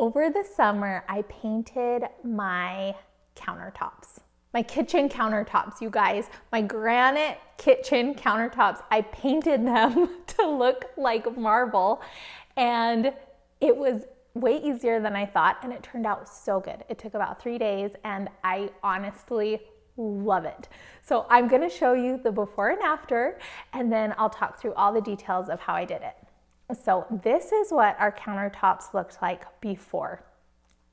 Over the summer, I painted my countertops. My kitchen countertops, you guys, my granite kitchen countertops, I painted them to look like marble, and it was way easier than I thought, and it turned out so good. It took about 3 days, and I honestly love it. So I'm gonna show you the before and after, and then I'll talk through all the details of how I did it. So this is what our countertops looked like before.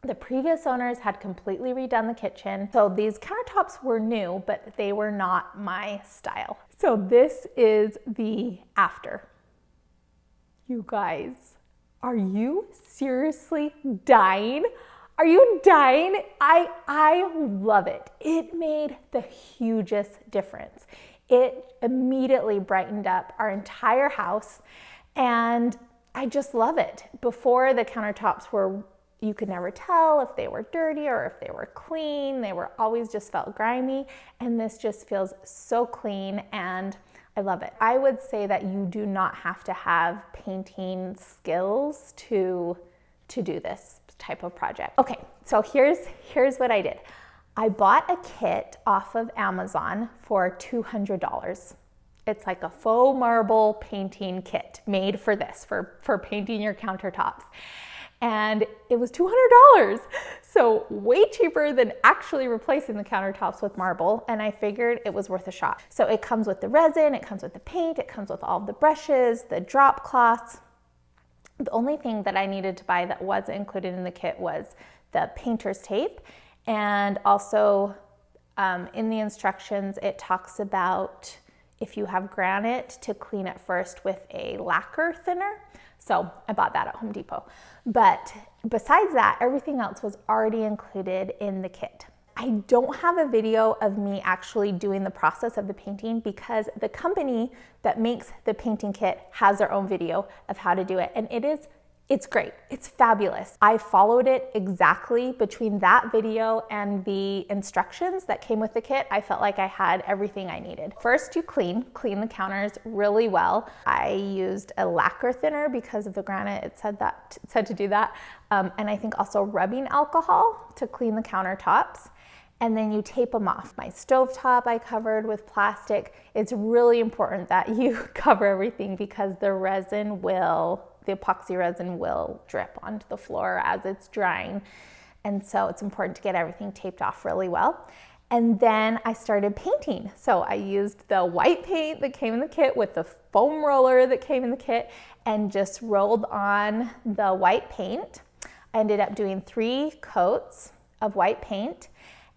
The previous owners had completely redone the kitchen. So these countertops were new, but they were not my style. So this is the after. You guys, are you seriously dying? Are you dying? I love it. It made the hugest difference. It immediately brightened up our entire house, and I just love it. Before, the countertops were, you could never tell if they were dirty or if they were clean. They were always just felt grimy, and this just feels so clean, and I love it. I would say that you do not have to have painting skills to do this type of project. Okay, so here's what I did. I bought a kit off of Amazon for $200. It's like a faux marble painting kit made for this, for painting your countertops. And it was $200. So way cheaper than actually replacing the countertops with marble. And I figured it was worth a shot. So it comes with the resin, it comes with the paint, it comes with all of the brushes, the drop cloths. The only thing that I needed to buy that wasn't included in the kit was the painter's tape. And also in the instructions, it talks about if you have granite to clean it first with a lacquer thinner. So I bought that at Home Depot. But besides that, everything else was already included in the kit. I don't have a video of me actually doing the process of the painting because the company that makes the painting kit has their own video of how to do it. And it's great. It's fabulous. I followed it exactly between that video and the instructions that came with the kit. I felt like I had everything I needed. First, you clean the counters really well. I used a lacquer thinner because of the granite. It said to do that. And I think also rubbing alcohol to clean the countertops. And then you tape them off. My stovetop I covered with plastic. It's really important that you cover everything because the epoxy resin will drip onto the floor as it's drying. And so it's important to get everything taped off really well. And then I started painting. So I used the white paint that came in the kit with the foam roller that came in the kit and just rolled on the white paint. I ended up doing 3 coats of white paint,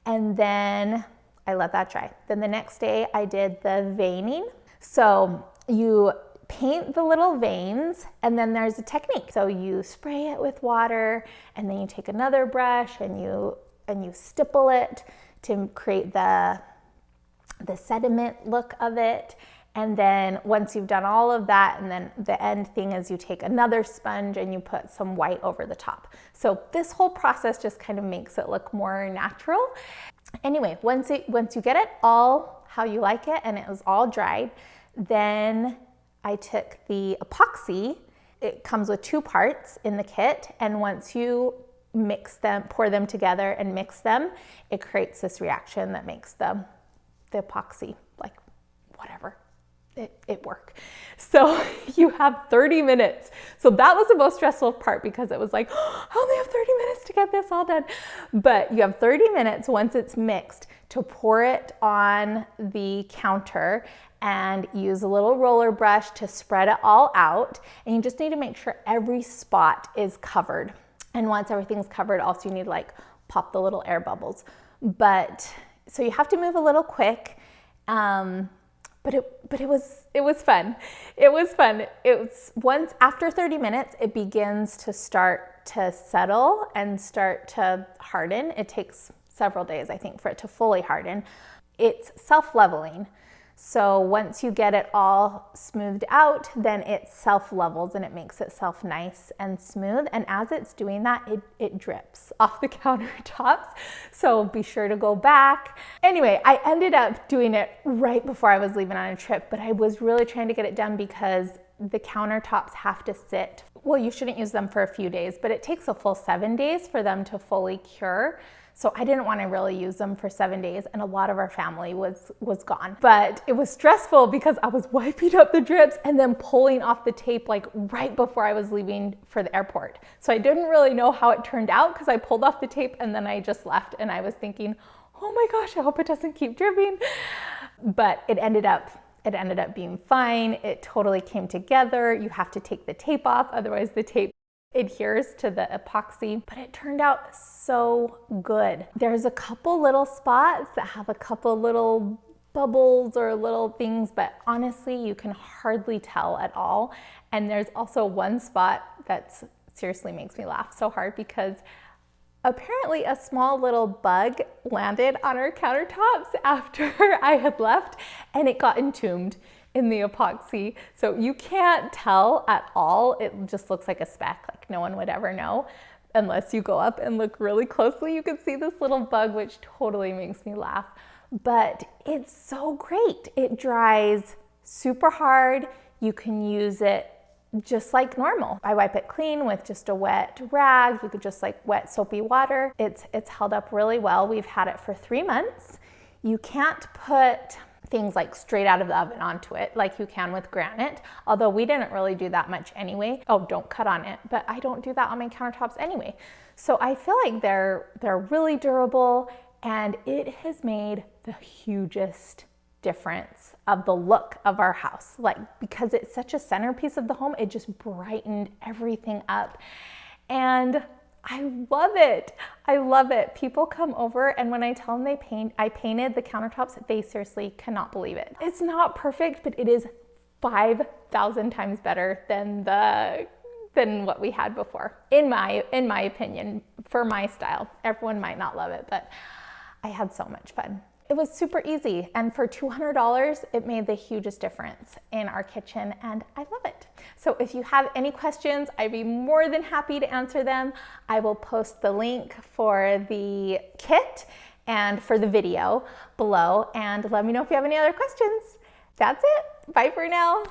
and then I let that dry. Then the next day I did the veining. So you paint the little veins, and then there's a technique. So you spray it with water, and then you take another brush and you stipple it to create the sediment look of it. And then once you've done all of that, and then the end thing is you take another sponge and you put some white over the top. So this whole process just kind of makes it look more natural. Anyway, once you get it all how you like it and it was all dried, then I took the epoxy. It comes with 2 parts in the kit, and once you mix them, pour them together and mix them, it creates this reaction that makes the epoxy, like, whatever, it work. So you have 30 minutes. So that was the most stressful part because it was like, oh, I only have 30 minutes to get this all done. But you have 30 minutes once it's mixed to pour it on the counter and use a little roller brush to spread it all out. And you just need to make sure every spot is covered. And once everything's covered, also you need to like pop the little air bubbles. But so you have to move a little quick. But it was fun. It was fun. Once after 30 minutes, it begins to start to settle and start to harden. It takes several days, I think, for it to fully harden. It's self-leveling. So once you get it all smoothed out, then it self-levels and it makes itself nice and smooth. And as it's doing that, it drips off the countertops. So be sure to go back. Anyway, I ended up doing it right before I was leaving on a trip, but I was really trying to get it done because the countertops have to sit well, you shouldn't use them for a few days, but it takes a full 7 days for them to fully cure. So I didn't want to really use them for 7 days, and a lot of our family was gone. But it was stressful because I was wiping up the drips and then pulling off the tape like right before I was leaving for the airport. So I didn't really know how it turned out because I pulled off the tape and then I just left, and I was thinking, oh my gosh, I hope it doesn't keep dripping. But it ended up being fine. It totally came together. You have to take the tape off, otherwise the tape adheres to the epoxy, but it turned out so good. There's a couple little spots that have a couple little bubbles or little things, but honestly, you can hardly tell at all. And there's also one spot that seriously makes me laugh so hard because apparently a small little bug landed on our countertops after I had left, and it got entombed in the epoxy. So you can't tell at all. It just looks like a speck, like no one would ever know unless you go up and look really closely. You can see this little bug, which totally makes me laugh. But it's so great. It dries super hard. You can use it just like normal. I wipe it clean with just a wet rag. You could just like wet soapy water. It's held up really well. We've had it for 3 months. You can't put things like straight out of the oven onto it like you can with granite, although we didn't really do that much anyway. Oh, don't cut on it, but I don't do that on my countertops anyway. So I feel like they're really durable, and it has made the hugest difference of the look of our house. Like, because it's such a centerpiece of the home, it just brightened everything up. And I love it. I love it. People come over, and when I tell them I painted the countertops, they seriously cannot believe it. It's not perfect, but it is 5,000 times better than what we had before. In my opinion, for my style. Everyone might not love it, but I had so much fun. It was super easy, and for $200, it made the hugest difference in our kitchen, and I love it. So if you have any questions, I'd be more than happy to answer them. I will post the link for the kit and for the video below, and let me know if you have any other questions. That's it. Bye for now.